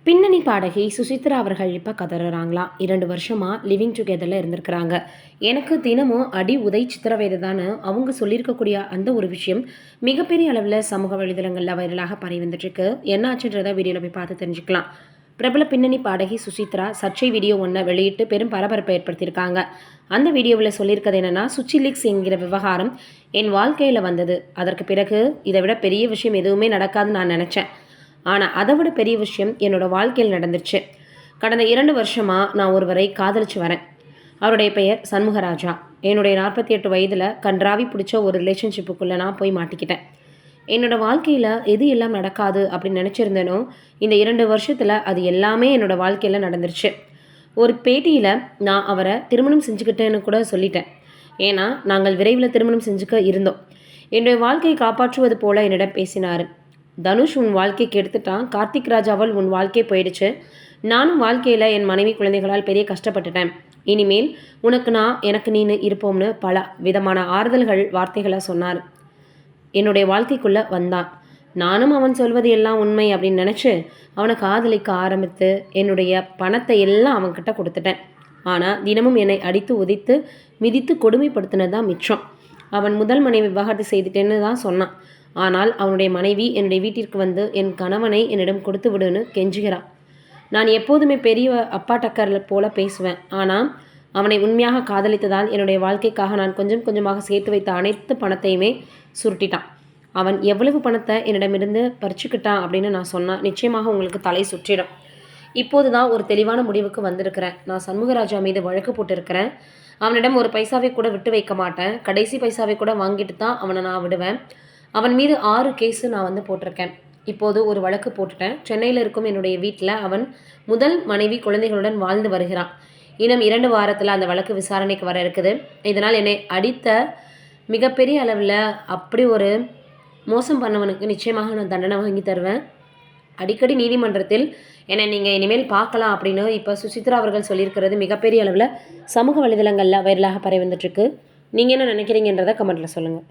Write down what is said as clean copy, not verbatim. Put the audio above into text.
பின்னணி பாடகி சுசித்ரா அவர்கள் இப்போ கதறாங்களாம். 2 வருஷமாக லிவிங் டுகெதரில் இருந்திருக்கிறாங்க. எனக்கு தினமும் அடி உதை சித்திரவதை தானே அவங்க சொல்லியிருக்கக்கூடிய அந்த ஒரு விஷயம் மிகப்பெரிய அளவில் சமூக வலைதளங்களில் வைரலாக பரவி வந்துட்டுருக்கு. என்ன ஆச்சுன்றதை வீடியோவில் போய் பார்த்து தெரிஞ்சுக்கலாம். பிரபல பின்னணி பாடகி சுசித்ரா சர்ச்சை வீடியோ ஒன்றை வெளியிட்டு பெரும் பரபரப்பை ஏற்படுத்தியிருக்காங்க. அந்த வீடியோவில் சொல்லியிருக்கிறது என்னென்னா, சுச்சிலிக்ஸ் என்கிற விவகாரம் என் வாழ்க்கையில் வந்தது. அதற்கு பிறகு இதை விட பெரிய விஷயம் எதுவுமே நடக்காதுன்னு நான் நினச்சேன். ஆனால் அதை விட பெரிய விஷயம் என்னோடய வாழ்க்கையில் நடந்துருச்சு. கடந்த 2 வருஷமாக நான் ஒருவரை காதலிச்சு வரேன். அவருடைய பெயர் சண்முகராஜா. என்னுடைய 48 வயதில் கன்றாவி பிடிச்ச ஒரு ரிலேஷன்ஷிப்புக்குள்ளே நான் போய் மாட்டிக்கிட்டேன். என்னோடய வாழ்க்கையில் எது எல்லாம் நடக்காது அப்படின்னு நினச்சிருந்தேனோ, இந்த 2 வருஷத்தில் அது எல்லாமே என்னோடய வாழ்க்கையில் நடந்துருச்சு. ஒரு பேட்டியில் நான் அவரை திருமணம் செஞ்சுக்கிட்டேன்னு கூட சொல்லிட்டேன். ஏன்னா நாங்கள் விரைவில் திருமணம் செஞ்சுக்க இருந்தோம். என்னுடைய வாழ்க்கையை காப்பாற்றுவது போல என்னிடம் பேசினார். தனுஷ் உன் வாழ்க்கை கெடுத்துட்டான், கார்த்திக் ராஜாவால் உன் வாழ்க்கை போயிடுச்சு. நானும் வாழ்க்கையில் என் மனைவி குழந்தைகளால் பெரிய கஷ்டப்பட்டுட்டேன். இனிமேல் உனக்கு நான் எனக்கு நீனு இருப்போம்னு பல விதமான ஆறுதல்கள் வார்த்தைகளை சொன்னார். என்னுடைய வாழ்க்கைக்குள்ளே வந்தான். நானும் அவன் சொல்வது எல்லாம் உண்மை அப்படின்னு நினச்சி அவனை காதலிக்க ஆரம்பித்து என்னுடைய பணத்தை எல்லாம் அவன்கிட்ட கொடுத்துட்டேன். ஆனால் தினமும் என்னை அடித்து உதைத்து மிதித்து கொடுமைப்படுத்தினது தான் மிச்சம். அவன் முதல் மனைவி விவாகரத்து செய்துட்டேன்னு தான் சொன்னான். ஆனால் அவனுடைய மனைவி என்னுடைய வீட்டிற்கு வந்து என் கணவனை என்னிடம் கொடுத்து விடுன்னு கெஞ்சுகிறான். நான் எப்போதுமே பெரிய அப்பா டக்கர் போல பேசுவேன். ஆனால் அவனை உண்மையாக காதலித்ததால் என்னுடைய வாழ்க்கைக்காக நான் கொஞ்சம் கொஞ்சமாக சேர்த்து வைத்த அனைத்து பணத்தையுமே சுருட்டிட்டான். அவன் எவ்வளவு பணத்தை என்னிடமிருந்து பறிச்சுக்கிட்டான் அப்படின்னு நான் சொன்னால் நிச்சயமாக உங்களுக்கு தலை சுற்றிடும். இப்போது தான் ஒரு தெளிவான முடிவுக்கு வந்திருக்கிறேன். நான் சண்முகராஜா மீது வழக்கு போட்டிருக்கிறேன். அவனிடம் ஒரு பைசாவை கூட விட்டு வைக்க மாட்டேன். கடைசி பைசாவை கூட வாங்கிட்டு தான் அவனை நான் விடுவேன். அவன் மீது 6 கேஸு நான் போட்டிருக்கேன். இப்போது ஒரு வழக்கு போட்டுட்டேன். சென்னையில் இருக்கும் என்னுடைய வீட்டில் அவன் முதல் மனைவி குழந்தைகளுடன் வாழ்ந்து வருகிறான். இன்னும் 2 வாரத்தில் அந்த வழக்கு விசாரணைக்கு வர இருக்குது. இதனால் என்னை அடித்த மிகப்பெரிய அளவில் அப்படி ஒரு மோசம் பண்ணவனுக்கு நிச்சயமாக நான் தண்டனை வாங்கி தருவேன். அடிக்கடி நீதிமன்றத்தில் என்னை நீங்கள் இனிமேல் பார்க்கலாம் அப்படின்னு இப்போ சுசித்ரா அவர்கள் சொல்லியிருக்கிறது மிகப்பெரிய அளவில் சமூக வலைதளங்களில் வைரலாக பரவி வந்துட்டுருக்கு. நீங்கள் என்ன நினைக்கிறீங்கன்றதை கமெண்ட்டில் சொல்லுங்கள்.